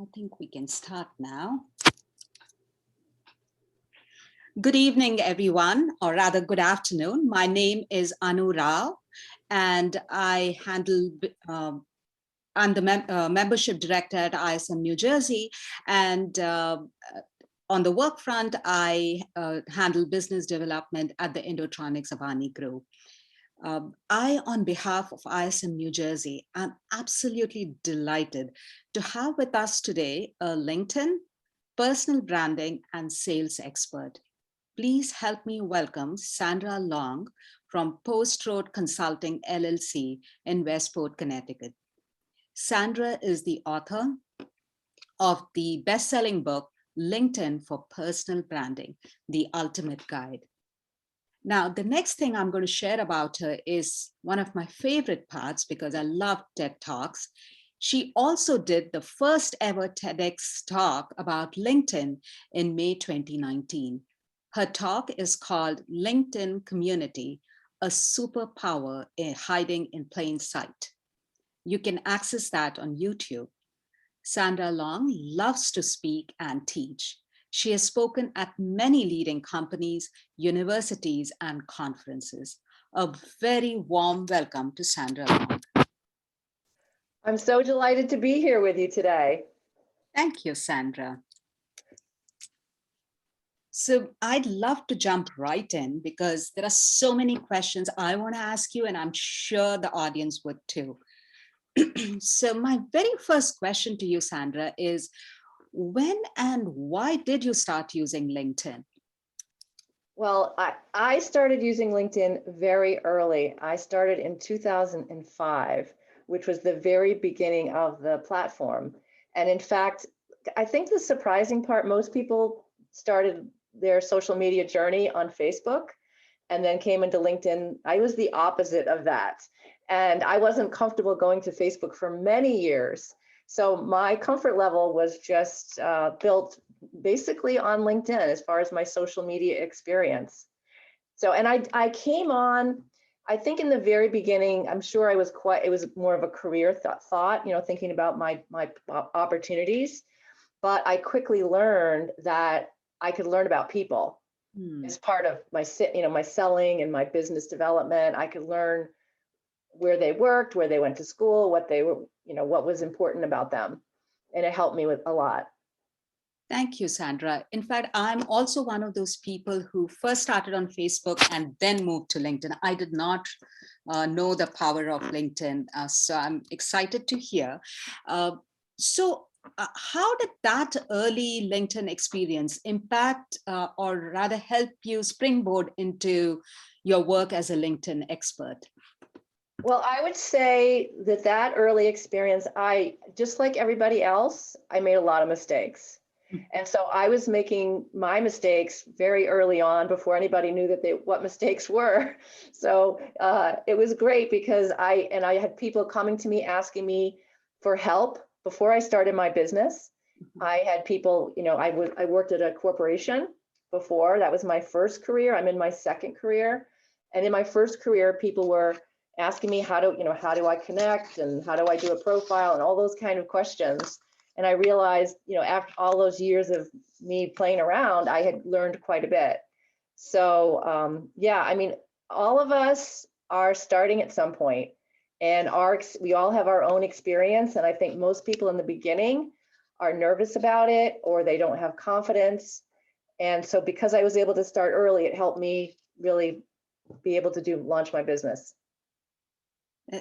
I think we can start now. Good evening, everyone, or rather good afternoon. My name is Anu Rao, and I'm the membership director at ISM New Jersey. And on the work front, I handle business development at the Indotronics Avani Group. On behalf of ISM New Jersey, I'm absolutely delighted to have with us today a LinkedIn, personal branding, and sales expert. Please help me welcome Sandra Long from Post Road Consulting LLC in Westport, Connecticut. Sandra is the author of the best-selling book, LinkedIn for Personal Branding, The Ultimate Guide. Now, the next thing I'm going to share about her is one of my favorite parts because I love TED Talks. She also did the first ever TEDx talk about LinkedIn in May 2019. Her talk is called LinkedIn Community, a superpower hiding in plain sight. You can access that on YouTube. Sandra Long loves to speak and teach. She has spoken at many leading companies, universities, and conferences. A very warm welcome to Sandra Long. I'm so delighted to be here with you today. Thank you, Sandra. So I'd love to jump right in because there are so many questions I want to ask you, and I'm sure the audience would too. So my very first question to you, Sandra, is when and why did you start using LinkedIn? Well, I started using LinkedIn very early. I started in 2005, which was the very beginning of the platform. And in fact, I think the surprising part, most people started their social media journey on Facebook and then came into LinkedIn. I was the opposite of that. And I wasn't comfortable going to Facebook for many years. So my comfort level was just built basically on LinkedIn as far as my social media experience. So, and I came on, I think in the very beginning, I'm sure it was more of a career thought, thinking about my opportunities. But I quickly learned that I could learn about people as part of my selling and my business development. I could learn where they worked, where they went to school, what they were, what was important about them. And it helped me with a lot. Thank you, Sandra. In fact, I'm also one of those people who first started on Facebook and then moved to LinkedIn. I did not know the power of LinkedIn, so I'm excited to hear. How did that early LinkedIn experience impact or rather help you springboard into your work as a LinkedIn expert? Well, I would say that early experience, just like everybody else, I made a lot of mistakes. And so I was making my mistakes very early on before anybody knew what mistakes were. So it was great because I had people coming to me asking me for help before I started my business. I had people, I worked at a corporation before. That was my first career. I'm in my second career. And in my first career, people were asking me how do I connect and how do I do a profile and all those kind of questions. And I realized, after all those years of me playing around, I had learned quite a bit. So yeah, I mean, all of us are starting at some point, and we all have our own experience. And I think most people in the beginning are nervous about it, or they don't have confidence. And so because I was able to start early, it helped me really be able to launch my business.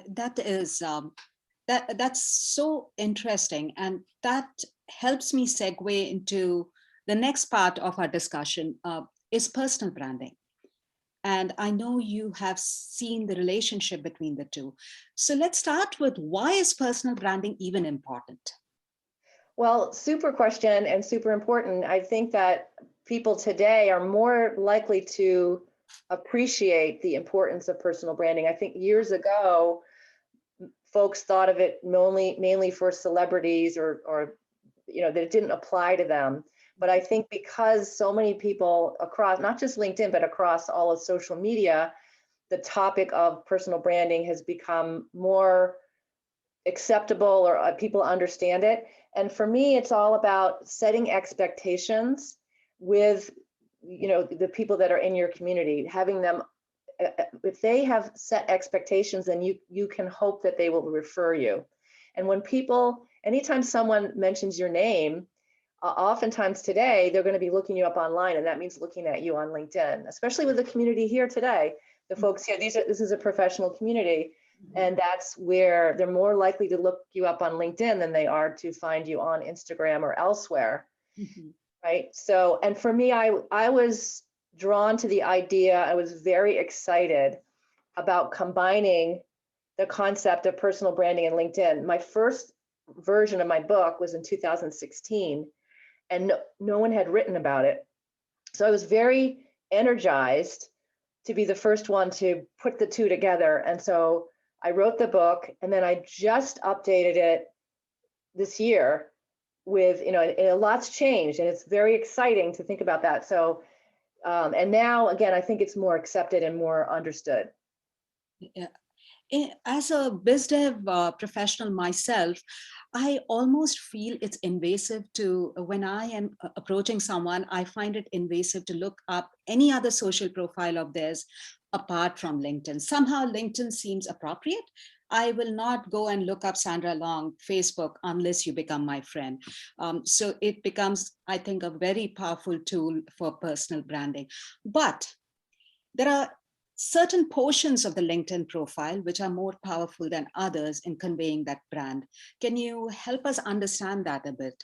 That's so interesting, and that helps me segue into the next part of our discussion is personal branding. And I know you have seen the relationship between the two. So let's start with, why is personal branding even important? Well, super question and super important. I think that people today are more likely to appreciate the importance of personal branding. I think years ago, folks thought of it mainly for celebrities or that it didn't apply to them. But I think because so many people across, not just LinkedIn, but across all of social media, the topic of personal branding has become more acceptable or people understand it. And for me, it's all about setting expectations with, the people that are in your community, having them, if they have set expectations, then you can hope that they will refer you. And when people, anytime someone mentions your name, oftentimes today, they're going to be looking you up online, and that means looking at you on LinkedIn, especially with the community here today. The folks here, this is a professional community, and that's where they're more likely to look you up on LinkedIn than they are to find you on Instagram or elsewhere, right? So, and for me, I was drawn to the idea, I was very excited about combining the concept of personal branding and LinkedIn. My first version of my book was in 2016, and no one had written about it. So I was very energized to be the first one to put the two together. And so I wrote the book, and then I just updated it this year with, a lot's changed, and it's very exciting to think about that. So, and now, again, I think it's more accepted and more understood. Yeah. As a biz dev professional myself, I almost feel it's invasive to, when I am approaching someone, I find it invasive to look up any other social profile of theirs apart from LinkedIn. Somehow LinkedIn seems appropriate. I will not go and look up Sandra Long Facebook unless you become my friend. So it becomes, I think, a very powerful tool for personal branding. But there are certain portions of the LinkedIn profile which are more powerful than others in conveying that brand. Can you help us understand that a bit?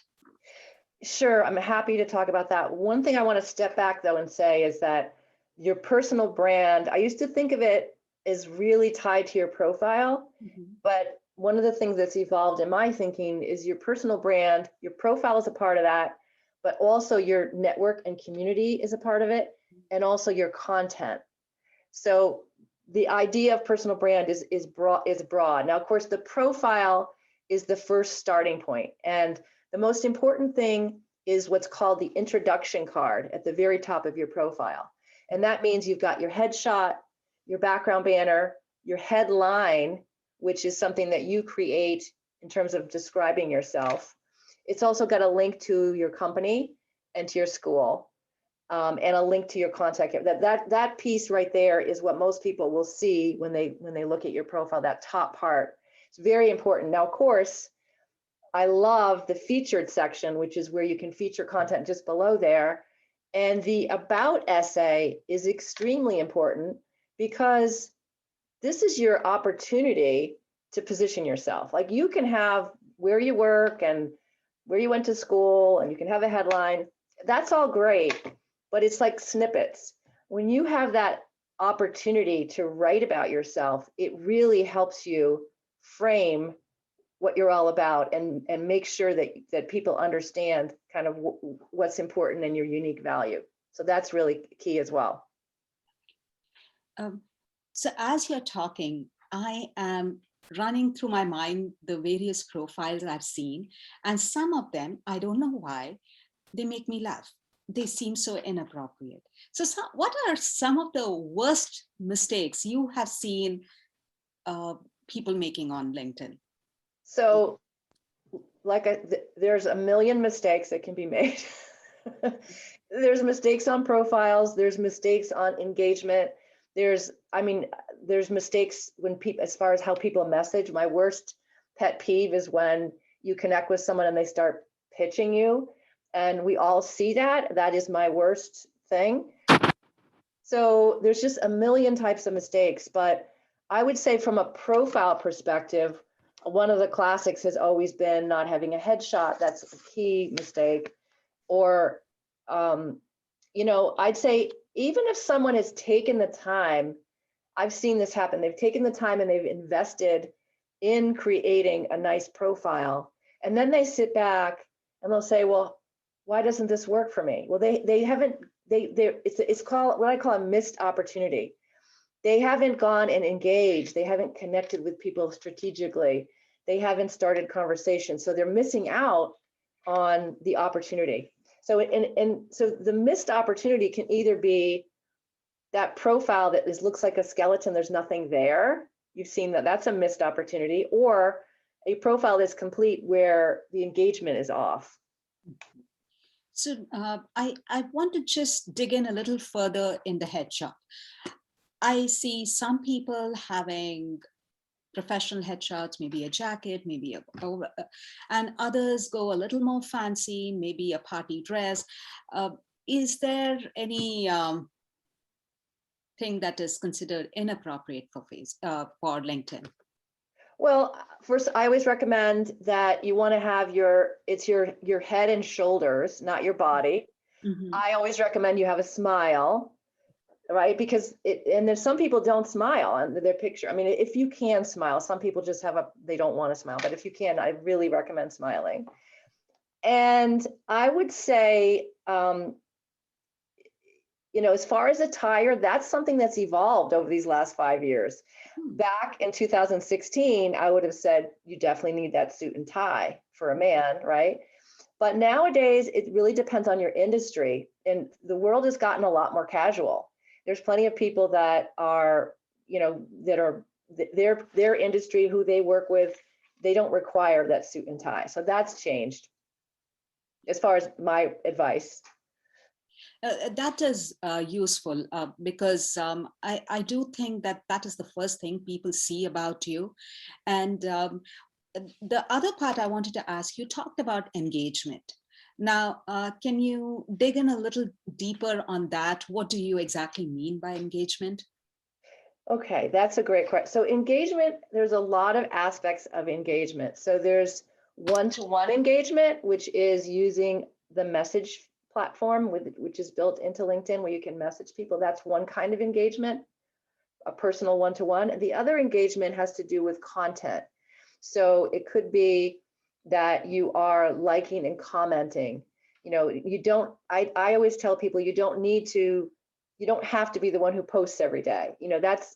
Sure, I'm happy to talk about that. One thing I want to step back though and say is that your personal brand, I used to think of it as really tied to your profile, but one of the things that's evolved in my thinking is your personal brand, your profile is a part of that, but also your network and community is a part of it, and also your content. So the idea of personal brand is broad. Now, of course, the profile is the first starting point. And the most important thing is what's called the introduction card at the very top of your profile. And that means you've got your headshot, your background banner, your headline, which is something that you create in terms of describing yourself. It's also got a link to your company and to your school. And a link to your contact. That piece right there is what most people will see when they look at your profile. That top part, it's very important. Now, of course, I love the featured section, which is where you can feature content just below there. And the about essay is extremely important because this is your opportunity to position yourself. Like, you can have where you work and where you went to school, and you can have a headline. That's all great. But it's like snippets. When you have that opportunity to write about yourself, it really helps you frame what you're all about and make sure that people understand kind of what's important and your unique value. So that's really key as well. So as you're talking, I am running through my mind the various profiles I've seen, and some of them, I don't know why, they make me laugh. They seem so inappropriate. So what are some of the worst mistakes you have seen people making on LinkedIn? So there's a million mistakes that can be made. There's mistakes on profiles, there's mistakes on engagement. There's mistakes when people, as far as how people message. My worst pet peeve is when you connect with someone and they start pitching you. And we all see that. That is my worst thing. So there's just a million types of mistakes. But I would say from a profile perspective, one of the classics has always been not having a headshot. That's a key mistake. Or, I'd say even if someone has taken the time, I've seen this happen. They've taken the time and they've invested in creating a nice profile. And then they sit back and they'll say, well, why doesn't this work for me? Well, it's called what I call a missed opportunity. They haven't gone and engaged. They haven't connected with people strategically. They haven't started conversations. So they're missing out on the opportunity. So, so the missed opportunity can either be that profile that looks like a skeleton, there's nothing there. You've seen that, that's a missed opportunity. Or a profile that's complete where the engagement is off. So I want to just dig in a little further in the headshot. I see some people having professional headshots, maybe a jacket, maybe and others go a little more fancy, maybe a party dress. Is there any thing that is considered inappropriate for for LinkedIn? Well, first, I always recommend that you want to have your head and shoulders, not your body. Mm-hmm. I always recommend you have a smile, right? Because and there's some people don't smile on their picture. I mean, if you can smile, some people just they don't want to smile, but if you can, I really recommend smiling. And I would say, as far as attire, that's something that's evolved over these last 5 years. Back in 2016, I would have said you definitely need that suit and tie for a man, right? But nowadays, it really depends on your industry, and the world has gotten a lot more casual. There's plenty of people that are, that are their industry, who they work with, they don't require that suit and tie. So that's changed as far as my advice. That is useful because I do think that is the first thing people see about you. And the other part I wanted to ask, you talked about engagement. Now, can you dig in a little deeper on that? What do you exactly mean by engagement? Okay, that's a great question. So engagement, there's a lot of aspects of engagement. So there's one-to-one engagement, which is using the message platform, which is built into LinkedIn, where you can message people. That's one kind of engagement, a personal one-to-one. The other engagement has to do with content. So it could be that you are liking and commenting. I always tell people you don't have to be the one who posts every day.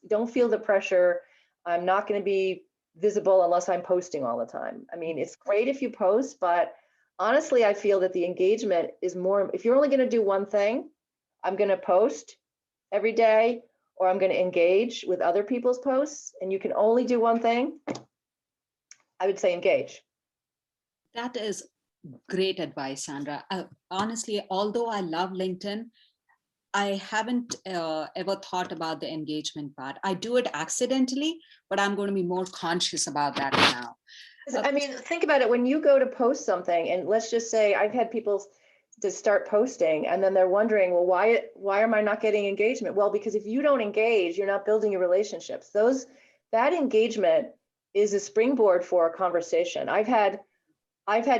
Don't feel the pressure. I'm not going to be visible unless I'm posting all the time. I mean, it's great if you post, but honestly, I feel that the engagement is more, if you're only going to do one thing, I'm going to post every day, or I'm going to engage with other people's posts, and you can only do one thing, I would say engage. That is great advice, Sandra. Honestly, although I love LinkedIn, I haven't ever thought about the engagement part. I do it accidentally, but I'm going to be more conscious about that now. I mean, think about it. When you go to post something, and let's just say I've had people to start posting, and then they're wondering, well, why am I not getting engagement? Well, because if you don't engage, you're not building your relationships. That engagement is a springboard for a conversation. I've had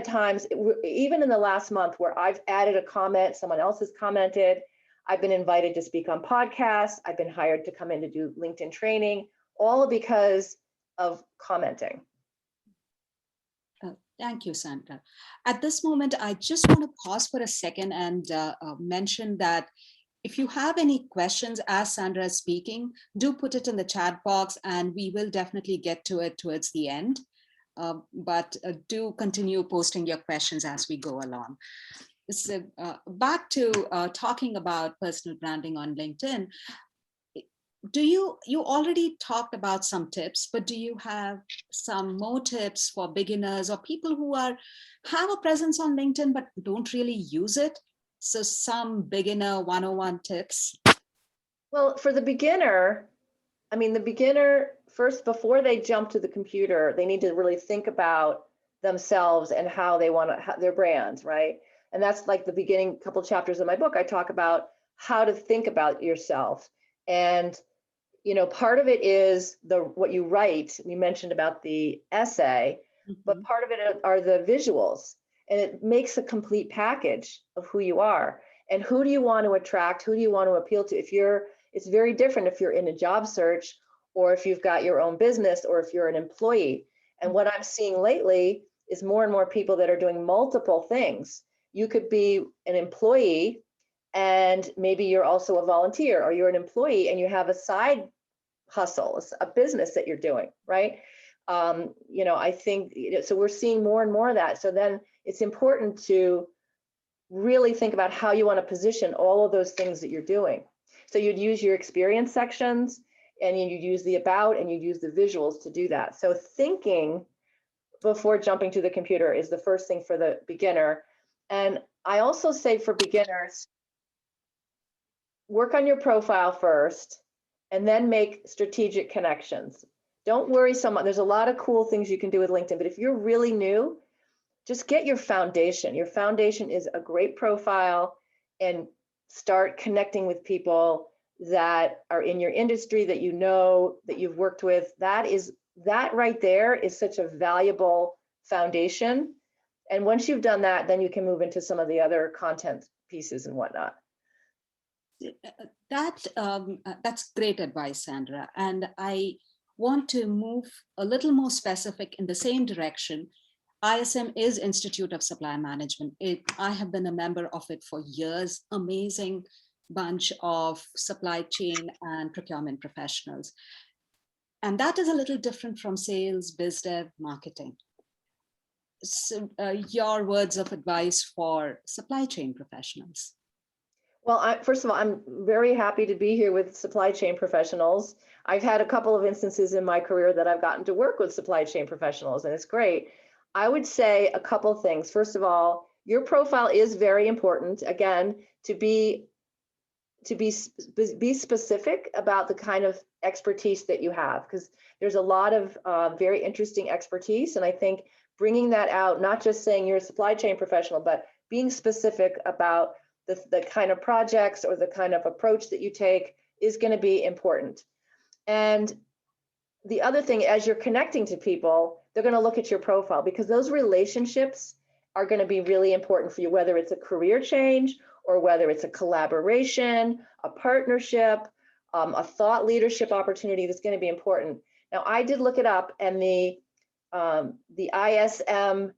times, even in the last month, where I've added a comment, someone else has commented. I've been invited to speak on podcasts. I've been hired to come in to do LinkedIn training, all because of commenting. Thank you, Sandra. At this moment, I just want to pause for a second and mention that if you have any questions as Sandra is speaking, do put it in the chat box and we will definitely get to it towards the end. But do continue posting your questions as we go along. So back to talking about personal branding on LinkedIn. You already talked about some tips, but do you have some more tips for beginners or people who have a presence on LinkedIn but don't really use it? So some beginner 101 tips. Well, for the beginner, first, before they jump to the computer, they need to really think about themselves and how they want their brands, right? And that's like the beginning couple chapters of my book. I talk about how to think about yourself. And, part of it is what you write. We mentioned about the essay, but part of it are the visuals. And it makes a complete package of who you are. And who do you want to attract? Who do you want to appeal to? It's very different if you're in a job search, or if you've got your own business, or if you're an employee. And what I'm seeing lately is more and more people that are doing multiple things. You could be an employee, and maybe you're also a volunteer, or you're an employee and you have a side hustle, a business that you're doing, right? I think, so we're seeing more and more of that. So then it's important to really think about how you want to position all of those things that you're doing. So you'd use your experience sections, and you'd use the about, and you'd use the visuals to do that. So thinking before jumping to the computer is the first thing for the beginner. And I also say for beginners, work on your profile first and then make strategic connections. Don't worry so much. There's a lot of cool things you can do with LinkedIn, but if you're really new, just get your foundation. Your foundation is a great profile, and start connecting with people that are in your industry that you know, that you've worked with. That right there is such a valuable foundation. And once you've done that, then you can move into some of the other content pieces and whatnot. That's great advice, Sandra. And I want to move a little more specific in the same direction. ISM is Institute of Supply Management. I have been a member of it for years. Amazing bunch of supply chain and procurement professionals. And that is a little different from sales, biz dev, marketing. So, your words of advice for supply chain professionals. Well, first of all, I'm very happy to be here with supply chain professionals. I've had a couple of instances in my career that I've gotten to work with supply chain professionals, and it's great. I would say a couple things. First of all, your profile is very important. Again, to be specific about the kind of expertise that you have, because there's a lot of very interesting expertise. And I think bringing that out, not just saying you're a supply chain professional, but being specific about the kind of projects or the kind of approach that you take is going to be important. And the other thing, as you're connecting to people, they're going to look at your profile, because those relationships are going to be really important for you, whether it's a career change or whether it's a collaboration, a partnership, a thought leadership opportunity that's going to be important. Now, I did look it up, and the ISM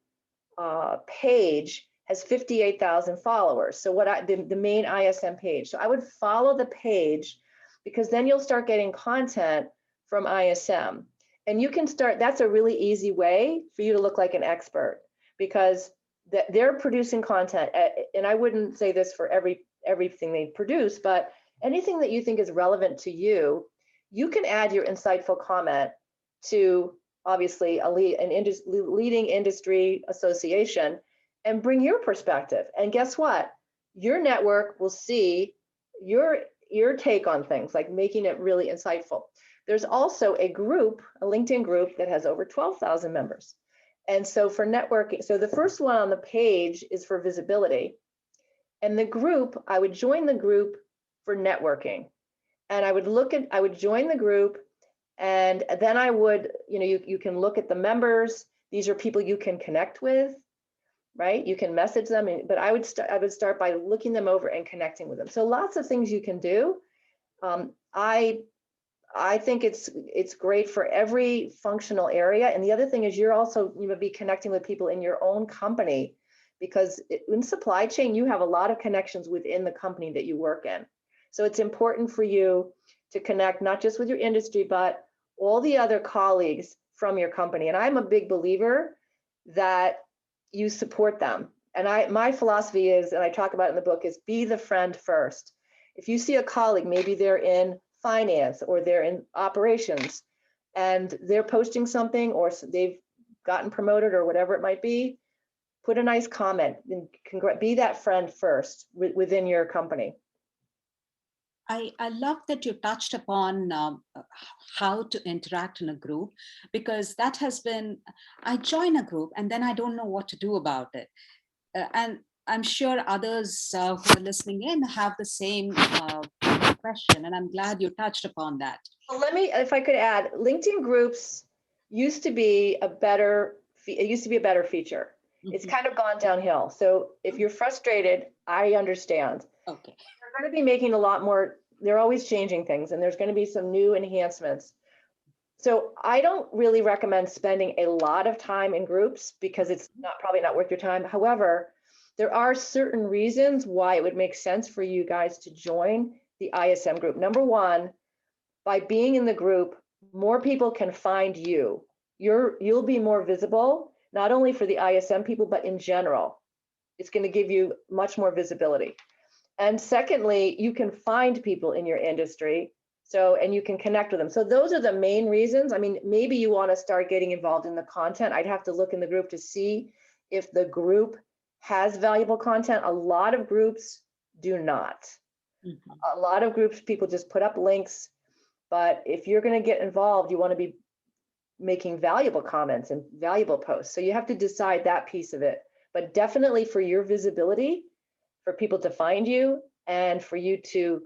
page has 58,000 followers. So the main ISM page. So I would follow the page, because then you'll start getting content from ISM. And you can start, that's a really easy way for you to look like an expert, because they're producing content. And I wouldn't say this for everything they produce, but anything that you think is relevant to you, you can add your insightful comment to obviously leading industry association and bring your perspective. And guess what? Your network will see your take on things, like making it really insightful. There's also a group, a LinkedIn group that has over 12,000 members. And so for networking, so the first one on the page is for visibility. And the group, I would join the group for networking. And I would join the group, and then I would, you can look at the members. These are people you can connect with, right? You can message them, but I would start by looking them over and connecting with them. So lots of things you can do. I think it's great for every functional area. And the other thing is, you're also be connecting with people in your own company, because in supply chain, you have a lot of connections within the company that you work in. So it's important for you to connect not just with your industry, but all the other colleagues from your company. And I'm a big believer that you support them. And my philosophy is, and I talk about it in the book, is be the friend first. If you see a colleague, maybe they're in finance or they're in operations, and they're posting something, or they've gotten promoted or whatever it might be, put a nice comment and be that friend first within your company. I love that you touched upon how to interact in a group, because that has been, I join a group and then I don't know what to do about it. And I'm sure others who are listening in have the same question, and I'm glad you touched upon that. Well, if I could add, LinkedIn groups used to be a better feature. Mm-hmm. It's kind of gone downhill. So if you're frustrated, I understand. Okay. They're going to be making a lot more, they're always changing things, and there's going to be some new enhancements. So I don't really recommend spending a lot of time in groups, because it's probably not worth your time. However, there are certain reasons why it would make sense for you guys to join the ISM group. Number one, by being in the group, more people can find you. You'll be more visible, not only for the ISM people, but in general. It's going to give you much more visibility. And secondly, you can find people in your industry So, and you can connect with them. So those are the main reasons. I mean, maybe you want to start getting involved in the content. I'd have to look in the group to see if the group has valuable content. A lot of groups do not. A lot of groups, people just put up links. But if you're going to get involved, you want to be making valuable comments and valuable posts. So you have to decide that piece of it. But definitely for your visibility, for people to find you and for you to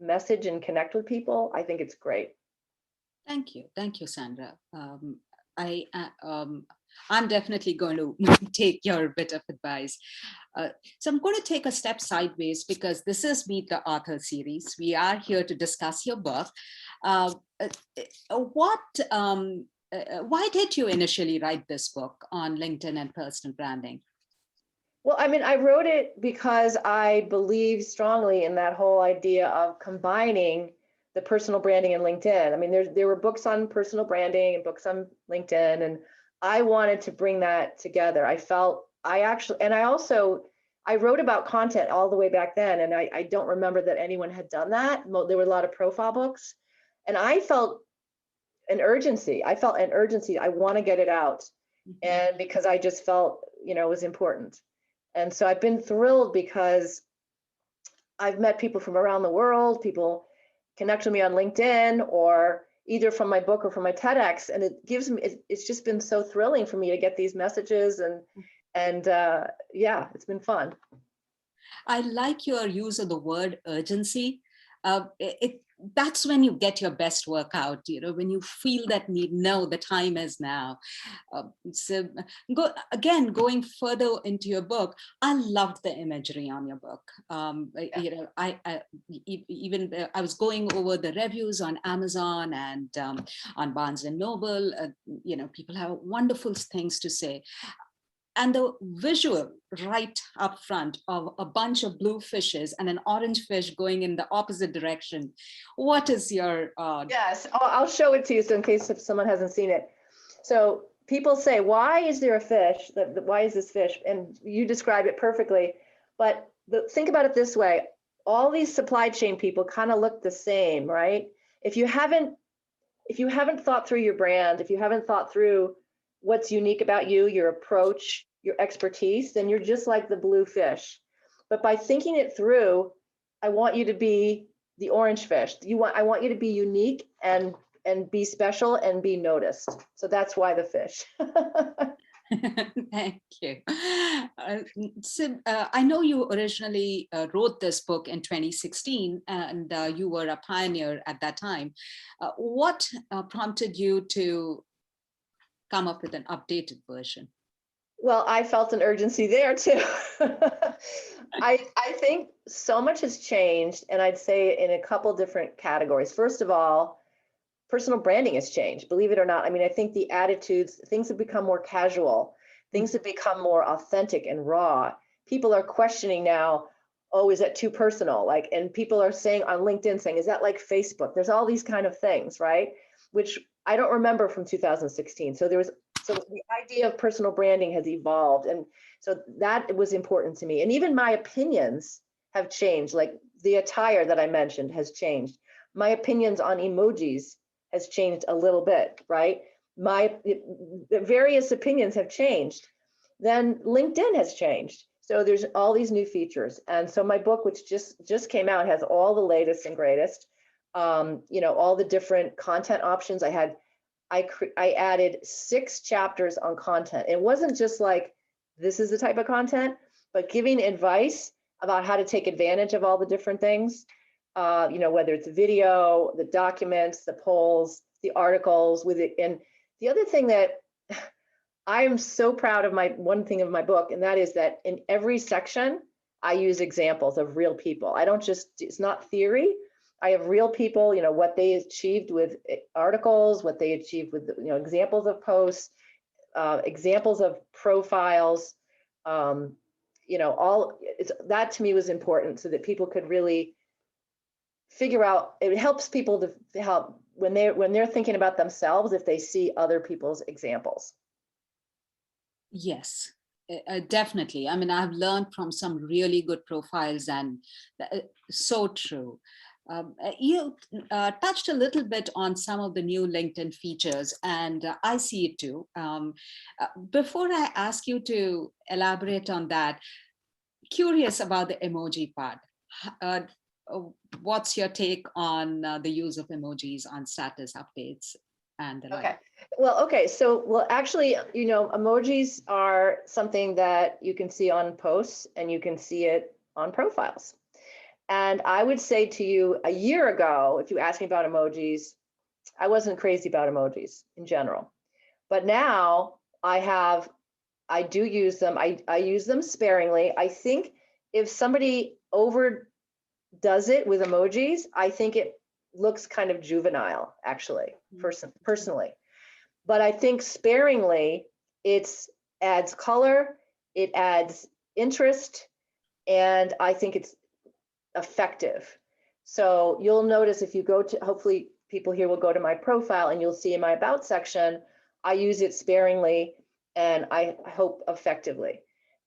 message and connect with people, I think it's great. Thank you, Sandra. I'm definitely going to take your bit of advice. So I'm going to take a step sideways because this is Meet the Author series. We are here to discuss your book. Why did you initially write this book on LinkedIn and personal branding? Well, I mean, I wrote it because I believe strongly in that whole idea of combining the personal branding and LinkedIn. I mean, there were books on personal branding and books on LinkedIn, and I wanted to bring that together. I wrote about content all the way back then, and I don't remember that anyone had done that. There were a lot of profile books, and I felt an urgency. I want to get it out, and because I just felt, it was important. And so I've been thrilled because I've met people from around the world. People connect with me on LinkedIn or either from my book or from my TEDx. And it's just been so thrilling for me to get these messages and yeah, it's been fun. I like your use of the word urgency. That's when you get your best work out, when you feel that need, no, the time is now. Going further into your book, I loved the imagery on your book. I was going over the reviews on Amazon and on Barnes and Noble. People have wonderful things to say. And the visual right up front of a bunch of blue fishes and an orange fish going in the opposite direction. What is your... Yes, I'll show it to you so in case if someone hasn't seen it. So people say, why is there a fish? Why is this fish? And you describe it perfectly. But think about it this way. All these supply chain people kind of look the same, right? If you haven't thought through your brand, if you haven't thought through what's unique about you, your approach, your expertise, then you're just like the blue fish. But by thinking it through, I want you to be the orange fish. I want you to be unique and be special and be noticed. So that's why the fish. Thank you. I know you originally wrote this book in 2016 and you were a pioneer at that time. What prompted you to come up with an updated version? Well, I felt an urgency there too. I think so much has changed, and I'd say in a couple different categories. First of all, personal branding has changed, believe it or not. I mean, I think the attitudes, things have become more casual, things have become more authentic and raw. People are questioning now, oh, is that too personal? And people are saying on LinkedIn, saying, is that like Facebook? There's all these kind of things, right? Which I don't remember from 2016. So the idea of personal branding has evolved. And so that was important to me. And even my opinions have changed. Like the attire that I mentioned has changed. My opinions on emojis has changed a little bit, right? The various opinions have changed. Then LinkedIn has changed. So there's all these new features. And so my book, which just came out, has all the latest and greatest, all the different content options. I added 6 chapters on content. It wasn't just like, this is the type of content, but giving advice about how to take advantage of all the different things, whether it's video, the documents, the polls, the articles with it. And the other thing that I am so proud of one thing of my book, and that is that in every section, I use examples of real people. It's not theory. I have real people, what they achieved with articles, what they achieved with, examples of posts, examples of profiles, that to me was important so that people could really figure out, it helps people to help when they're thinking about themselves, if they see other people's examples. Yes, definitely. I mean, I've learned from some really good profiles and so true. You touched a little bit on some of the new LinkedIn features, and I see it too. Before I ask you to elaborate on that, curious about the emoji part. Uh, what's your take on the use of emojis on status updates and the like? Okay. Okay. So, actually, emojis are something that you can see on posts and you can see it on profiles. And I would say to you, a year ago, if you asked me about emojis, I wasn't crazy about emojis in general. But now I do use them. I use them sparingly. I think if somebody overdoes it with emojis, I think it looks kind of juvenile, actually, personally. But I think sparingly, it adds color, it adds interest, and I think it's effective. So you'll notice if you go to, hopefully people here will go to my profile and you'll see in my about section, I use it sparingly and I hope effectively.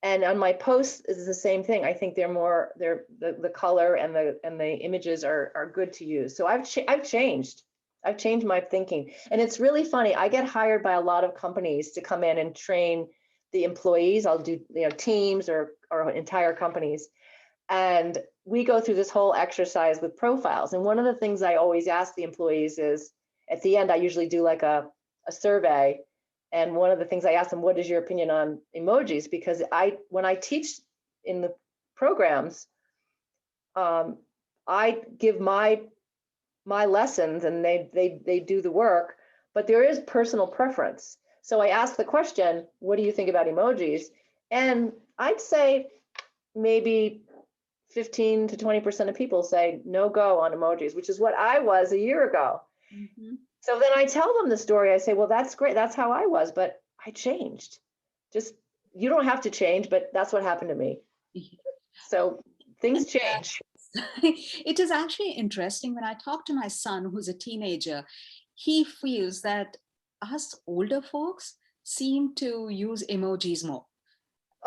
And on my posts is the same thing. I think the color and the images are good to use. So I've changed my thinking. And it's really funny. I get hired by a lot of companies to come in and train the employees. I'll do teams or entire companies. And we go through this whole exercise with profiles. And one of the things I always ask the employees is, at the end, I usually do like a survey. And one of the things I ask them, what is your opinion on emojis? Because when I teach in the programs, I give my lessons and they do the work, but there is personal preference. So I ask the question, what do you think about emojis? And I'd say maybe 15 to 20% of people say no go on emojis, which is what I was a year ago. Mm-hmm. So then I tell them the story. I say, well, that's great. That's how I was, but I changed. Just, you don't have to change, but that's what happened to me. So things change. It is actually interesting when I talk to my son, who's a teenager, he feels that us older folks seem to use emojis more.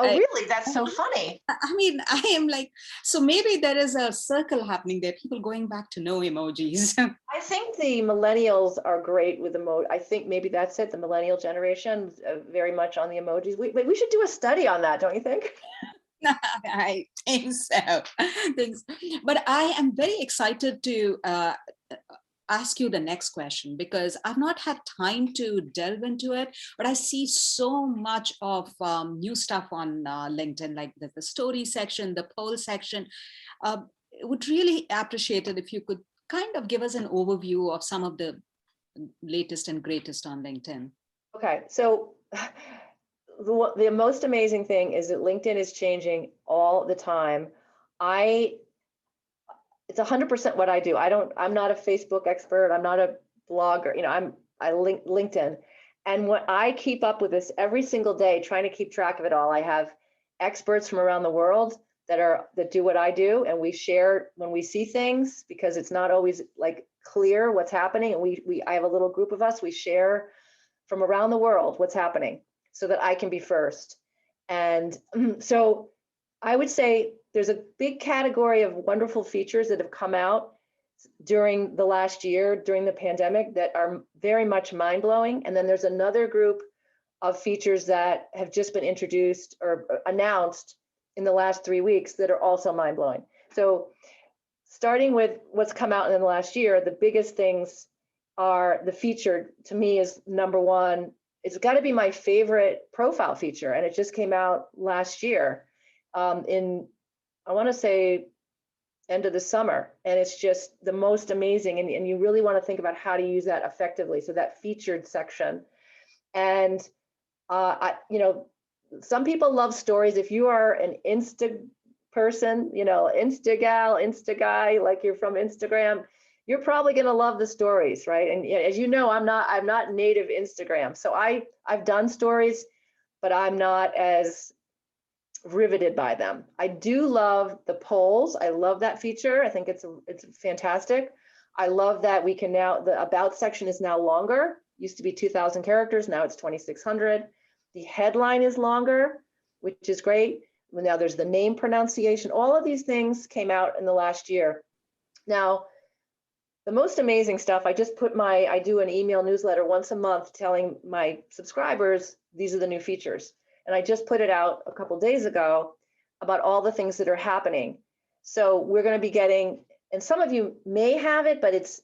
Oh, really? That's so funny. I mean, I am like, so maybe there is a circle happening there, people going back to no emojis. I think the millennials are great with emoji. I think maybe that's it. The millennial generation very much on the emojis. We should do a study on that, don't you think? I think so. But I am very excited to ask you the next question, because I've not had time to delve into it, but I see so much of new stuff on LinkedIn, like the story section, the poll section. Would really appreciate it if you could kind of give us an overview of some of the latest and greatest on LinkedIn. Okay, so the most amazing thing is that LinkedIn is changing all the time. It's 100% what I do. I'm not a Facebook expert. I'm not a blogger. I link LinkedIn. And what I keep up with this every single day, trying to keep track of it all. I have experts from around the world that do what I do. And we share when we see things, because it's not always like clear what's happening. And I have a little group of us, we share from around the world what's happening so that I can be first. And so I would say there's a big category of wonderful features that have come out during the last year, during the pandemic, that are very much mind-blowing. And then there's another group of features that have just been introduced or announced in the last 3 weeks that are also mind-blowing. So starting with what's come out in the last year, the biggest things are the feature, to me, is number one. It's got to be my favorite profile feature, and it just came out last year. I want to say end of the summer, and it's just the most amazing, and you really want to think about how to use that effectively. So that featured section, and some people love stories. If you are an Insta person, Insta gal, Insta guy, like you're from Instagram, you're probably going to love the stories, right? And as you know, I'm not native Instagram, so I've done stories, but I'm not as riveted by them. I do love the polls. I love that feature. I think it's fantastic. I love that we can now, the about section is now longer. Used to be 2,000 characters. Now it's 2,600. The headline is longer, which is great. Now there's the name pronunciation. All of these things came out in the last year. Now, the most amazing stuff, I just put I do an email newsletter once a month telling my subscribers, these are the new features. And I just put it out a couple days ago about all the things that are happening. So we're going to be getting, and some of you may have it, but it's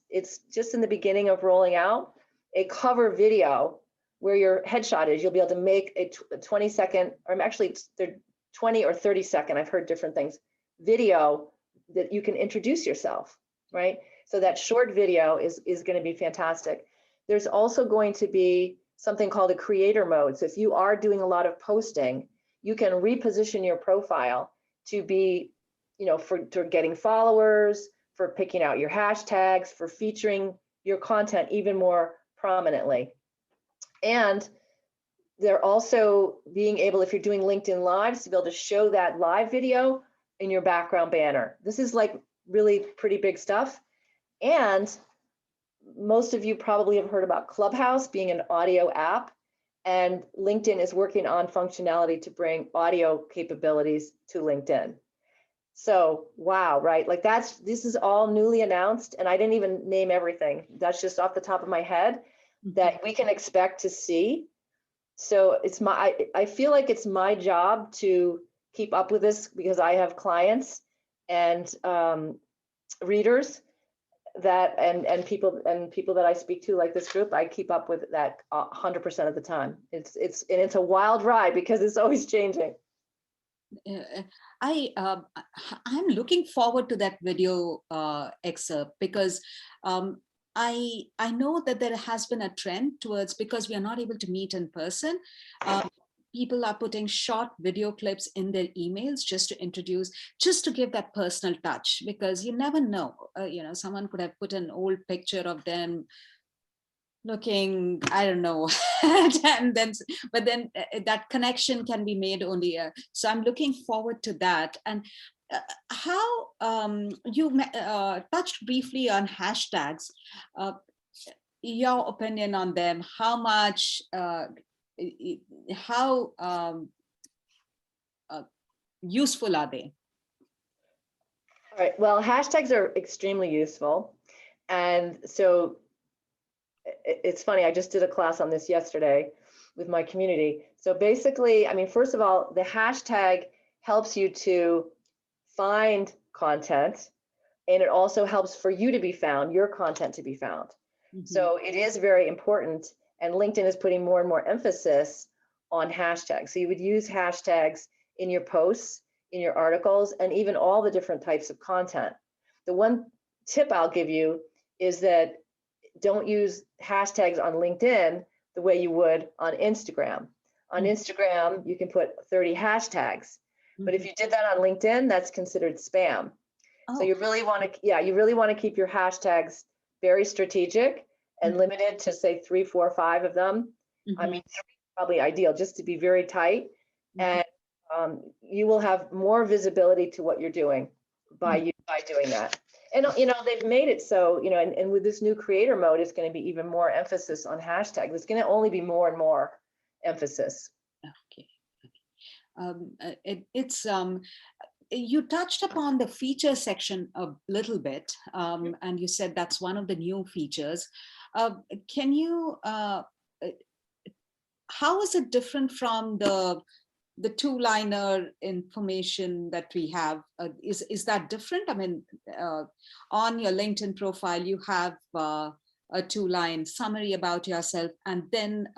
just in the beginning of rolling out, a cover video where your headshot is. You'll be able to make a 20-second, or actually they're 20 or 30-second, I've heard different things, video that you can introduce yourself, right? So that short video is going to be fantastic. There's also going to be something called a creator mode. So if you are doing a lot of posting, you can reposition your profile to be, for getting followers, for picking out your hashtags, for featuring your content even more prominently. And they're also being able, if you're doing LinkedIn Lives, to be able to show that live video in your background banner. This is like really pretty big stuff. And most of you probably have heard about Clubhouse being an audio app, and LinkedIn is working on functionality to bring audio capabilities to LinkedIn. So, wow, right? Like this is all newly announced, and I didn't even name everything. That's just off the top of my head that we can expect to see. So I feel like it's my job to keep up with this because I have clients and readers that and people that I speak to, like this group. I keep up with that 100% of the time. It's a wild ride because it's always changing. I'm looking forward to that video excerpt because I know that there has been a trend towards, because we are not able to meet in person, people are putting short video clips in their emails just to introduce, just to give that personal touch, because you never know, someone could have put an old picture of them looking, I don't know, but then that connection can be made only. So I'm looking forward to that. And how you touched briefly on hashtags, your opinion on them, how much, how useful are they? All right, well, hashtags are extremely useful. And so it's funny, I just did a class on this yesterday with my community. So basically, I mean, first of all, the hashtag helps you to find content, and it also helps for you to be found, your content to be found. Mm-hmm. So it is very important, and LinkedIn is putting more and more emphasis on hashtags. So you would use hashtags in your posts, in your articles, and even all the different types of content. The one tip I'll give you is that don't use hashtags on LinkedIn the way you would on Instagram. On Instagram, you can put 30 hashtags, but if you did that on LinkedIn, that's considered spam. Oh. So you really want to keep your hashtags very strategic and limited to, say, 3, 4, 5 of them. Mm-hmm. I mean, 3 is probably ideal, just to be very tight. Mm-hmm. And you will have more visibility to what you're doing by doing that. And, they've made it so, and with this new creator mode, it's going to be even more emphasis on hashtags. It's going to only be more and more emphasis. Okay. You touched upon the feature section a little bit, and you said that's one of the new features. Can you, how is it different from the two-liner information that we have? Is that different? I mean, on your LinkedIn profile, you have a 2-line summary about yourself, and then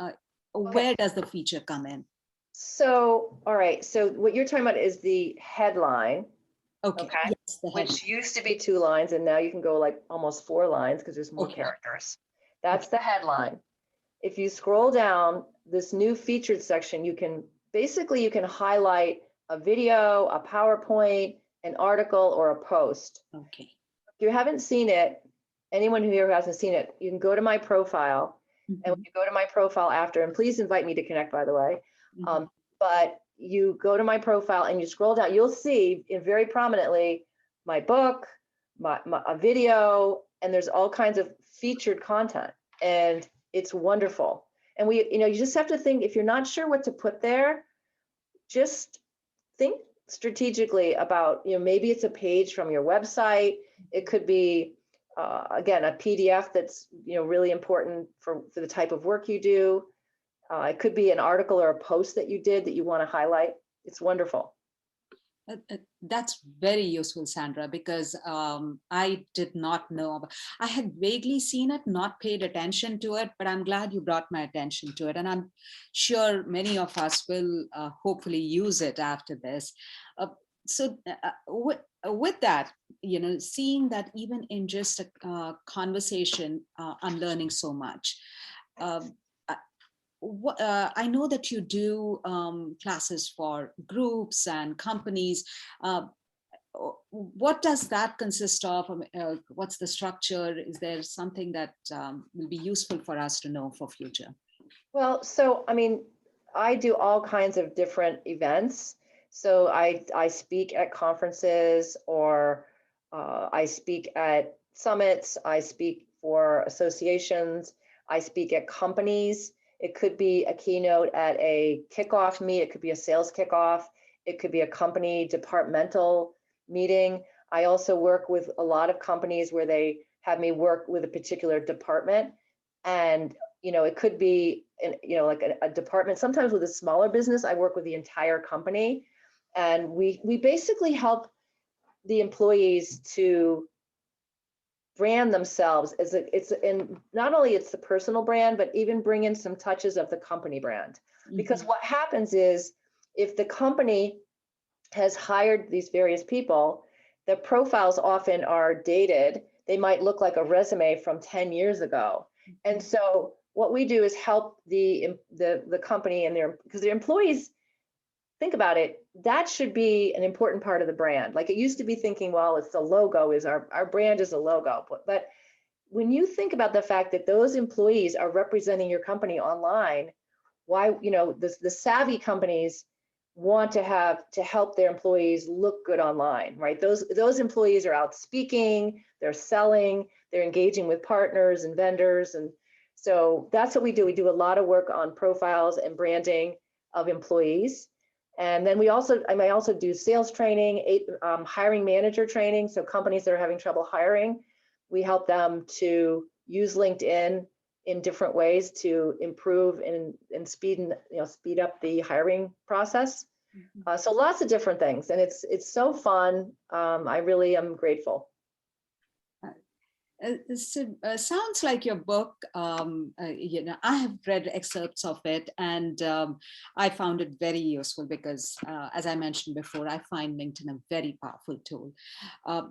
where does the feature come in? So, all right. So what you're talking about is the headline. Okay. Yes, which used to be 2 lines, and now you can go like almost 4 lines because there's more characters. That's the headline. If you scroll down this new featured section, you can highlight a video, a PowerPoint, an article, or a post. Okay. If you haven't seen it, anyone here who hasn't seen it, you can go to my profile. Mm-hmm. And when you go to my profile after, and please invite me to connect, by the way. Mm-hmm. But you go to my profile and you scroll down, you'll see very prominently my book, a video, and there's all kinds of featured content, and it's wonderful. And you just have to think, if you're not sure what to put there, just think strategically about, maybe it's a page from your website. It could be again, a PDF that's, really important for the type of work you do. It could be an article or a post that you did that you want to highlight. It's wonderful. That's very useful, Sandra, because I did not know. I had vaguely seen it, not paid attention to it, but I'm glad you brought my attention to it. And I'm sure many of us will hopefully use it after this. With that, seeing that even in just a conversation, I'm learning so much. I know that you do classes for groups and companies. What does that consist of? What's the structure? Is there something that will be useful for us to know for future? Well, so, I do all kinds of different events. So I speak at conferences, or I speak at summits. I speak for associations. I speak at companies. It could be a keynote at a kickoff meet. It could be a sales kickoff. It could be a company departmental meeting. I also work with a lot of companies where they have me work with a particular department. And, it could be, like a department. Sometimes with a smaller business, I work with the entire company. And we basically help the employees to brand themselves as not only it's the personal brand, but even bring in some touches of the company brand. Because what happens is, if the company has hired these various people, the profiles often are dated. They might look like a resume from 10 years ago. And so what we do is help the company and because their employees, think about it, that should be an important part of the brand. Like, it used to be thinking, well, it's the logo, is our brand is a logo. But when you think about the fact that those employees are representing your company online, why, the savvy companies want to help their employees look good online, right? Those employees are out speaking, they're selling, they're engaging with partners and vendors. And so that's what we do. We do a lot of work on profiles and branding of employees. And then I may also do sales training, hiring manager training. So companies that are having trouble hiring, we help them to use LinkedIn in different ways to improve and speed up the hiring process. So lots of different things, and it's so fun. I really am grateful. Sounds like your book. I have read excerpts of it, and I found it very useful because, as I mentioned before, I find LinkedIn a very powerful tool.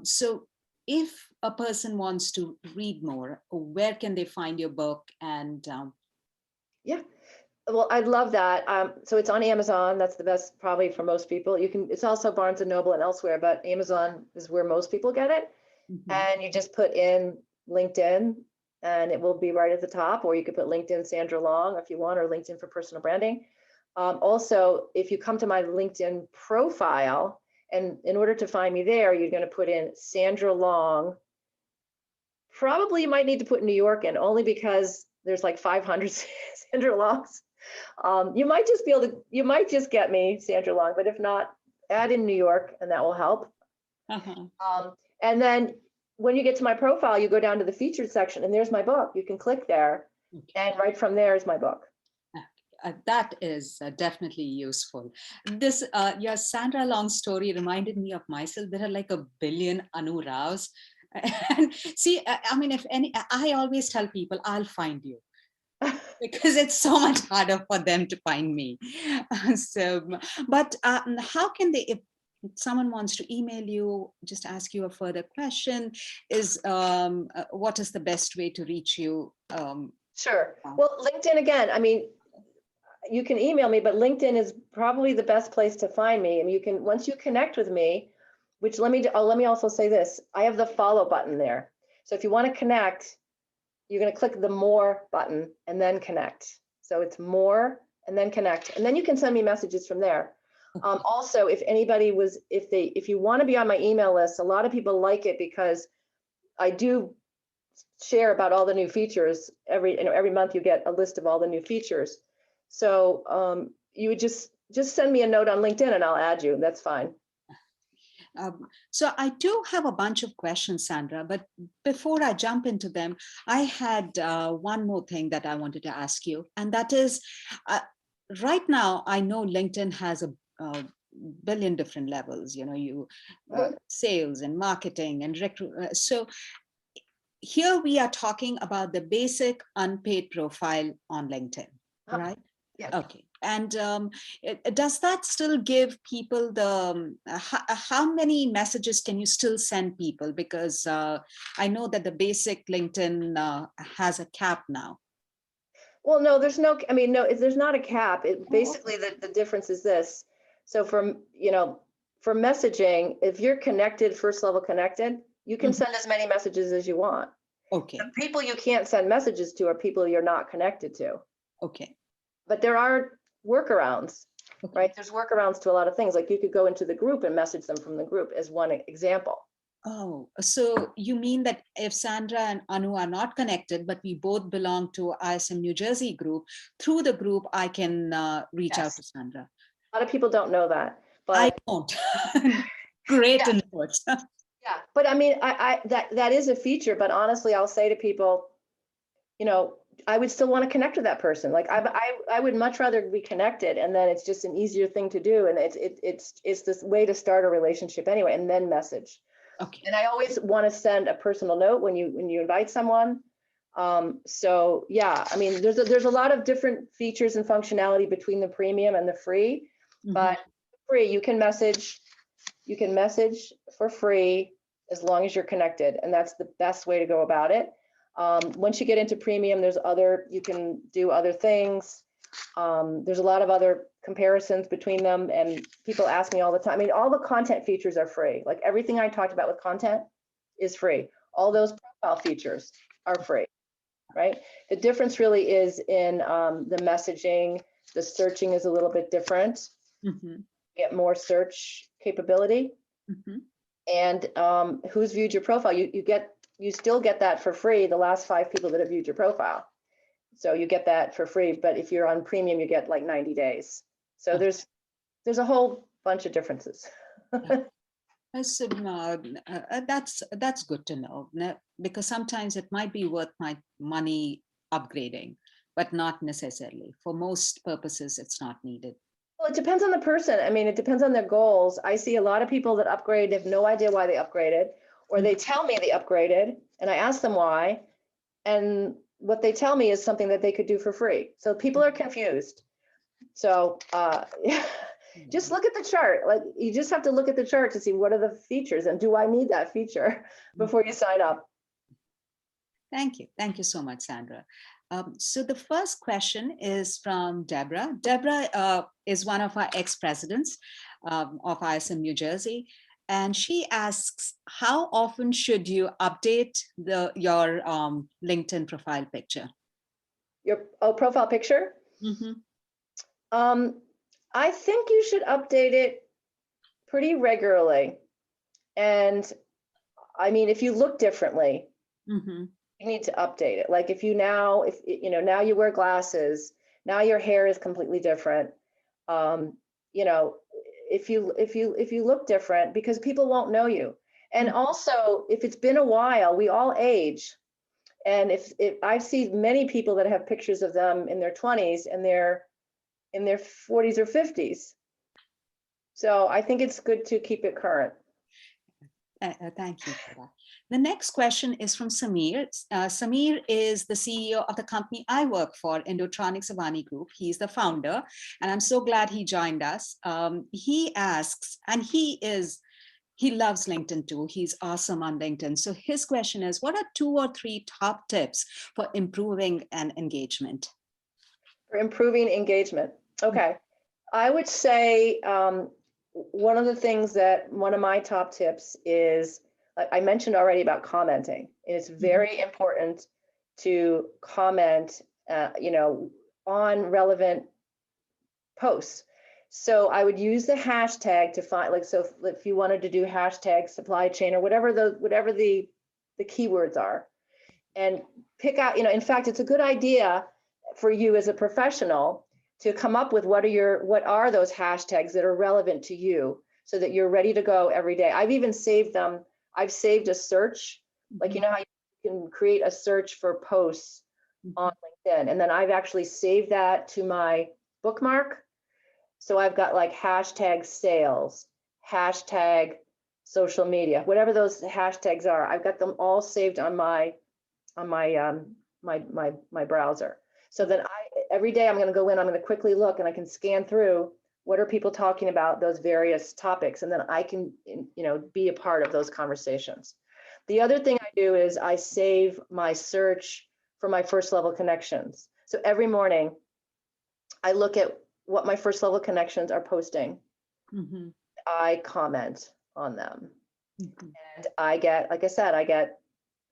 So, if a person wants to read more, where can they find your book? And yeah, well, I'd love that. So it's on Amazon. That's the best probably for most people. It's also Barnes and Noble and elsewhere, but Amazon is where most people get it. And you just put in LinkedIn and it will be right at the top, or you could put LinkedIn Sandra Long if you want, or LinkedIn for personal branding. Also, if you come to my LinkedIn profile, and in order to find me there, you're going to put in Sandra Long. Probably you might need to put New York in, only because there's like 500 Sandra Longs. You might just get me, Sandra Long, but if not, add in New York and that will help. And then when you get to my profile, you go down to the featured section and there's my book. You can click there, and right from there is my book. That is definitely useful. This, your Sandra Long story reminded me of myself. There are like a billion Anu Raos. And see, I always tell people, I'll find you. Because it's so much harder for them to find me. But how can they, if someone wants to email you, just ask you a further question, what is the best way to reach you? Sure. Well, LinkedIn again, you can email me, but LinkedIn is probably the best place to find me. And you can, once you connect with me, which let me also say this, I have the follow button there. So if you want to connect, you're going to click the more button and then connect. So it's more and then connect. And then you can send me messages from there. Also, if you want to be on my email list, a lot of people like it because I do share about all the new features. Every month you get a list of all the new features. So you would just send me a note on LinkedIn and I'll add you. That's fine. So I do have a bunch of questions, Sandra, but before I jump into them, I had one more thing that I wanted to ask you, and that is, uh, right now I know LinkedIn has a billion different levels. You know, you sales and marketing and recruit. So here we are talking about the basic unpaid profile on LinkedIn, right? Yeah. Okay. And does that still give people the, how many messages can you still send people? Because I know that the basic LinkedIn has a cap now. Well, no, there's no, I mean, no, there's not a cap. It Oh, basically, the difference is this. So from, for messaging, if you're connected, first level connected, you can send as many messages as you want. okay. The people you can't send messages to are people you're not connected to. Okay. But there are workarounds, Okay. right? There's workarounds to a lot of things. Like you could go into the group and message them from the group as one example. Oh, so you mean that if Sandra and Anu are not connected, but we both belong to ISM New Jersey group, through the group, I can reach out Yes. to Sandra. A lot of people don't know that, I but don't. Great Yeah. input. yeah. But I mean, that is a feature. But honestly, I'll say to people, I would still want to connect with that person. Like I would much rather be connected, and then it's just an easier thing to do, and it's this way to start a relationship anyway, and then message. Okay. And I always want to send a personal note when you invite someone. So yeah, I mean, there's a lot of different features and functionality between the premium and the free, but free you can message for free as long as you're connected, and that's the best way to go about it. Once you get into premium, you can do other things. There's a lot of other comparisons between them, and people ask me all the time. I mean, all the content features are free. Like everything I talked about with content is free. All those profile features are free, right? The difference really is in the messaging. The searching is a little bit different. Get more search capability. And who's viewed your profile? You still get that for free, the last 5 people that have viewed your profile. So you get that for free, but if you're on premium, you get like 90 days. So there's a whole bunch of differences. So, that's good to know, because sometimes it might be worth my money upgrading, but not necessarily. For most purposes, it's not needed. Well, it depends on the person. I mean, it depends on their goals. I see a lot of people that upgrade, have no idea why they upgraded, or they tell me they upgraded, and I ask them why, and what they tell me is something that they could do for free. So people are confused. So just look at the chart. Like you just have to look at the chart to see what are the features and do I need that feature before you sign up. Thank you. Thank you so much, Sandra. So the first question is from Deborah. Deborah is one of our ex-presidents of ISM New Jersey. And she asks, how often should you update your LinkedIn profile picture? Your profile picture? I think you should update it pretty regularly. And I mean, if you look differently, you need to update it. Like if now you wear glasses, now your hair is completely different. If you look different, because people won't know you. And also, if it's been a while, we all age. And if I see many people that have pictures of them in their 20s and they're in their 40s or 50s. So I think it's good to keep it current. Thank you for that. The next question is from Samir. Samir is the CEO of the company I work for, Indotronic Savani Group. He's the founder, and I'm so glad he joined us. He asks, and he loves LinkedIn too. He's awesome on LinkedIn. So his question is, what are 2 or 3 top tips for improving an engagement? For improving engagement. Okay. I would say one of the things that one of my top tips is, I mentioned already about commenting. It's very important to comment, on relevant posts. So I would use the hashtag to find, like, so if you wanted to do hashtag supply chain or whatever the keywords are, and pick out, in fact, it's a good idea for you as a professional to come up with what are those hashtags that are relevant to you. so that you're ready to go every day. I've even saved them. I've saved a search, like, you know how you can create a search for posts on LinkedIn. And then I've actually saved that to my bookmark. So I've got like hashtag sales, hashtag social media, whatever those hashtags are. I've got them all saved on my browser. So that every day I'm going to go in, I'm going to quickly look, and I can scan through what are people talking about those various topics, and then I can, be a part of those conversations. The other thing I do is I save my search for my first level connections. So every morning I look at what my first level connections are posting. Mm-hmm. I comment on them. Mm-hmm. And I get, like I said, I get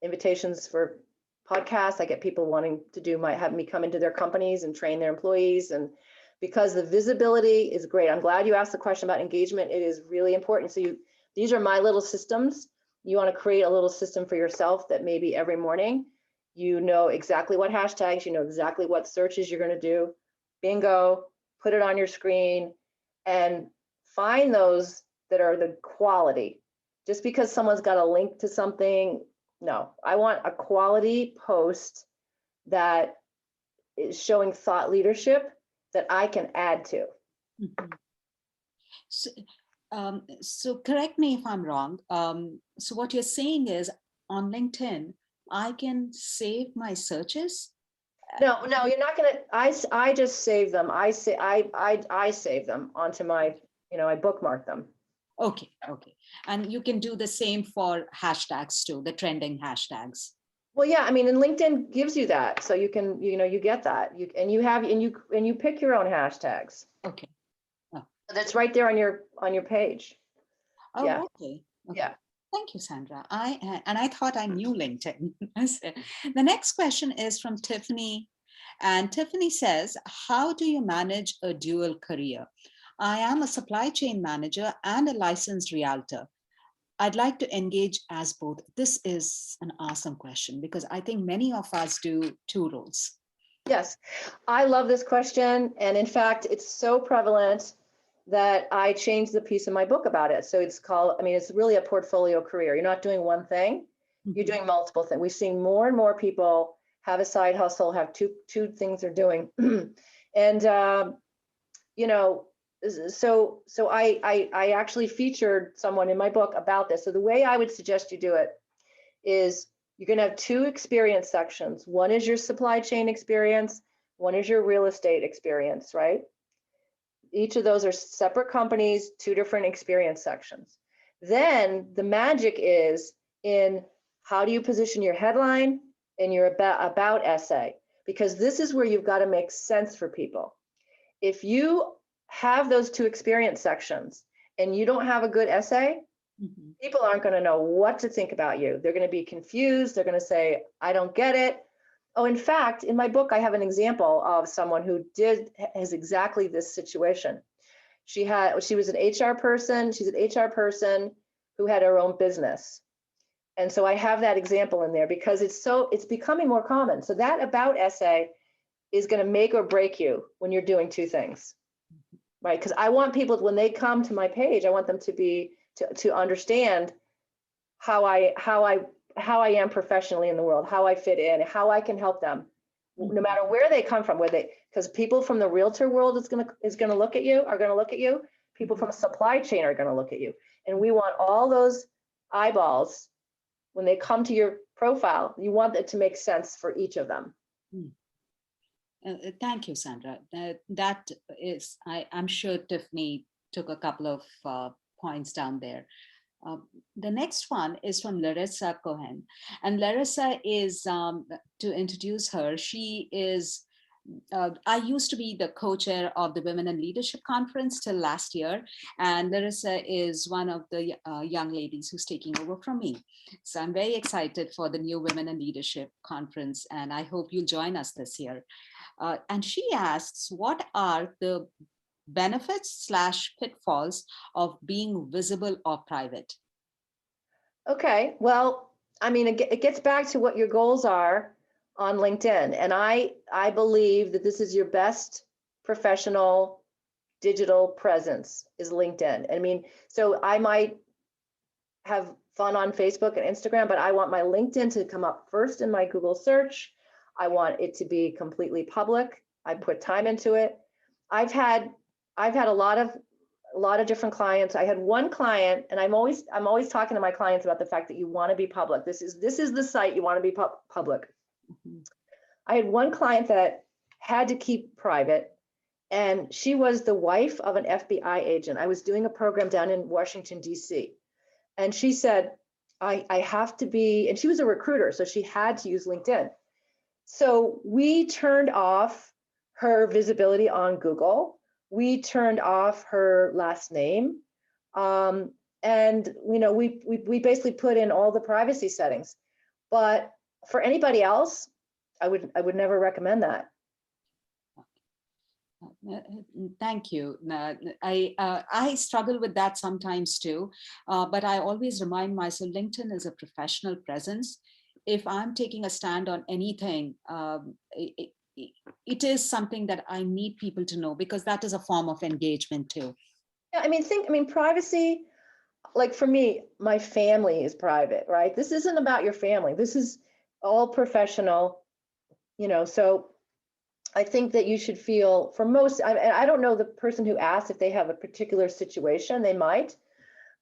invitations for podcasts. I get people wanting to have me come into their companies and train their employees. And because the visibility is great. I'm glad you asked the question about engagement. It is really important. So these are my little systems. You want to create a little system for yourself that maybe every morning, you know exactly what hashtags, you know exactly what searches you're going to do. Bingo, put it on your screen and find those that are the quality. Just because someone's got a link to something, no, I want a quality post that is showing thought leadership that I can add to. Mm-hmm. So correct me if I'm wrong. So what you're saying is on LinkedIn, I can save my searches? No, you're not gonna. I just save them. I save them onto my. I bookmark them. Okay. And you can do the same for hashtags too, the trending hashtags. Well, yeah, I mean, and LinkedIn gives you that, so you can, you get that. You pick your own hashtags. Okay. That's right there on your page. Oh, Yeah. okay. Yeah. Thank you, Sandra. I thought I knew LinkedIn. The next question is from Tiffany. And Tiffany says, how do you manage a dual career? I am a supply chain manager and a licensed realtor. I'd like to engage as both. This is an awesome question because I think many of us do two roles. Yes, I love this question. And in fact, it's so prevalent that I changed the piece in my book about it. So it's really a portfolio career. You're not doing one thing, you're doing multiple things. We've seen more and more people have a side hustle, have two things they're doing. And, so I actually featured someone in my book about this. So the way I would suggest you do it is you're going to have two experience sections. One is your supply chain experience. One is your real estate experience, right? Each of those are separate companies, two different experience sections. Then the magic is in how do you position your headline and your about essay, because this is where you've got to make sense for people. If you have those two experience sections and you don't have a good essay, people aren't going to know what to think about you. They're going to be confused. They're going to say, I don't get it. Oh, in fact, in my book, I have an example of someone who has exactly this situation. She was an HR person. She's an HR person who had her own business. And so I have that example in there because it's becoming more common. So that about essay is going to make or break you when you're doing two things, right? Because I want people, when they come to my page, I want them to understand how I am professionally in the world, how I fit in, how I can help them, no matter where they come from, because people from the realtor world are going to look at you. People from supply chain are going to look at you, and we want all those eyeballs when they come to your profile. You want it to make sense for each of them. Thank you, Sandra. That is, I'm sure Tiffany took a couple of points down there. The next one is from Larissa Cohen. And Larissa is, to introduce her, she is, I used to be the co-chair of the Women in Leadership Conference till last year. And Larissa is one of the young ladies who's taking over from me. So I'm very excited for the new Women in Leadership Conference. And I hope you'll join us this year. And she asks, what are the benefits/pitfalls of being visible or private? Okay, well, I mean, it gets back to what your goals are on LinkedIn. And I believe that this is your best professional digital presence is LinkedIn. I mean, so I might have fun on Facebook and Instagram, but I want my LinkedIn to come up first in my Google search. I want it to be completely public. I put time into it. I've had a lot of different clients. I had one client, and I'm always talking to my clients about the fact that you want to be public. This is the site you want to be public. Mhm. I had one client that had to keep private, and she was the wife of an FBI agent. I was doing a program down in Washington, D.C. And she said, I have to be, and she was a recruiter, so she had to use LinkedIn. So we turned off her visibility on Google. We turned off her last name. And we basically put in all the privacy settings. But for anybody else, I would never recommend that. Thank you. I struggle with that sometimes too, but I always remind myself LinkedIn is a professional presence. If I'm taking a stand on anything, it is something that I need people to know, because that is a form of engagement too. Yeah, I mean, privacy, like for me, my family is private, right? This isn't about your family. This is all professional, so I think that you should feel, for most, I don't know the person who asked if they have a particular situation, they might,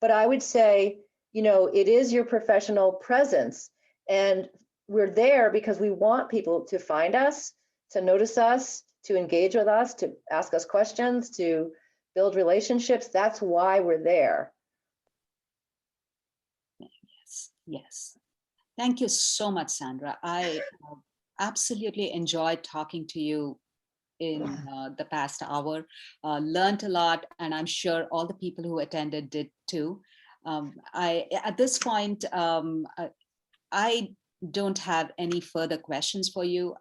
but I would say, it is your professional presence, and we're there because we want people to find us, to notice us, to engage with us, to ask us questions, to build relationships. That's why we're there. Yes. Thank you so much, Sandra. I absolutely enjoyed talking to you in the past hour, learned a lot, and I'm sure all the people who attended did too. At this point, I don't have any further questions for you.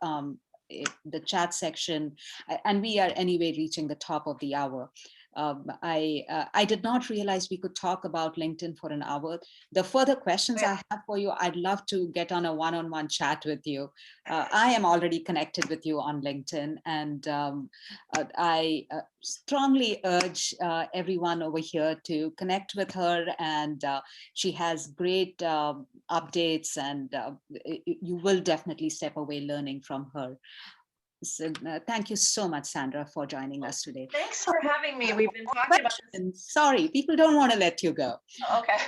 The chat section, and we are anyway reaching the top of the hour. I did not realize we could talk about LinkedIn for an hour. The further questions I have for you, I'd love to get on a one-on-one chat with you. I am already connected with you on LinkedIn, and I strongly urge everyone over here to connect with her, and she has great updates, and you will definitely step away learning from her. So thank you so much, Sandra, for joining us today. Thanks for having me. We've been talking about this. Sorry, people don't want to let you go. Okay.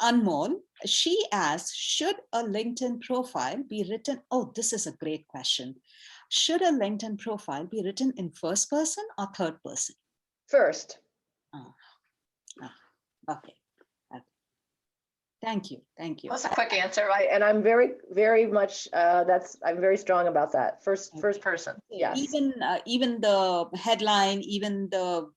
Anmol, she asks, should a LinkedIn profile be written? Oh, this is a great question. Should a LinkedIn profile be written in first person or third person? First. Okay. Thank you. That's a quick answer, right? And I'm very, very much, I'm very strong about that. First person, yes. Even the headline, even the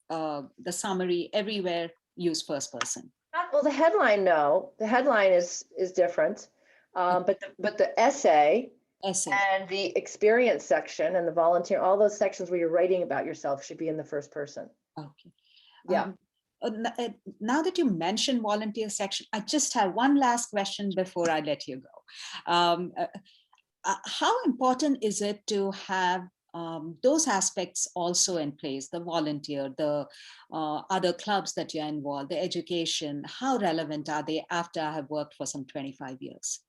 summary, everywhere use first person. Well, the headline, no. The headline is different, but the essay and the experience section and the volunteer, all those sections where you're writing about yourself should be in the first person. Okay. Yeah. Now that you mentioned volunteer section, I just have one last question before I let you go. How important is it to have those aspects also in place, the volunteer, the other clubs that you're involved, the education? How relevant are they after I have worked for some 25 years?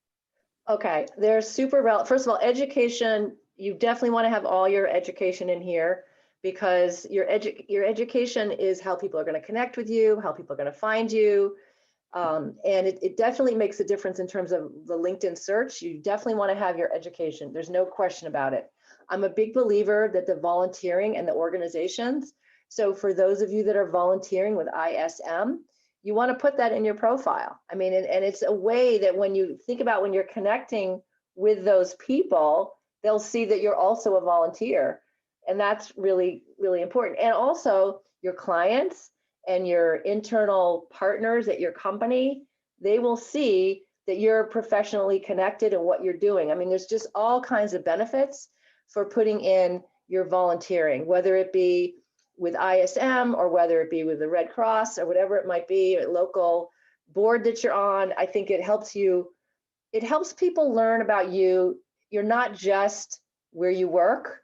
Okay, they're super relevant. First of all, education, you definitely want to have all your education in here, because your education is how people are going to connect with you, how people are going to find you. And it definitely makes a difference in terms of the LinkedIn search. You definitely want to have your education. There's no question about it. I'm a big believer that the volunteering and the organizations, so for those of you that are volunteering with ISM, you want to put that in your profile. I mean, and it's a way that when you think about when you're connecting with those people, they'll see that you're also a volunteer. And that's really, really important. And also your clients and your internal partners at your company, they will see that you're professionally connected in what you're doing. I mean, there's just all kinds of benefits for putting in your volunteering, whether it be with ISM or whether it be with the Red Cross or whatever it might be, a local board that you're on. I think it helps people learn about you. You're not just where you work.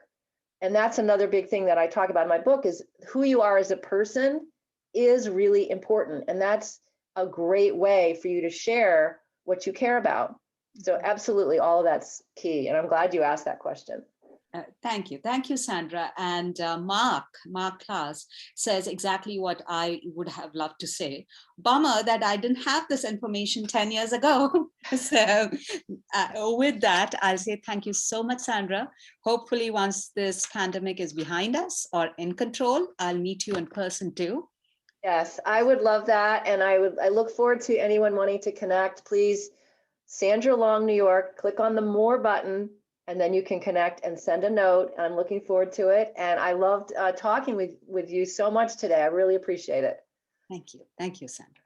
And that's another big thing that I talk about in my book is who you are as a person is really important. And that's a great way for you to share what you care about. So absolutely, all of that's key. And I'm glad you asked that question. Thank you. Thank you, Sandra. And Mark Klaas says exactly what I would have loved to say. Bummer that I didn't have this information 10 years ago. So with that, I'll say thank you so much, Sandra. Hopefully once this pandemic is behind us or in control, I'll meet you in person too. Yes, I would love that. And I look forward to anyone wanting to connect. Please, Sandra Long, New York, click on the more button, and then you can connect and send a note. I'm looking forward to it. And I loved talking with you so much today. I really appreciate it. Thank you. Thank you, Sandra.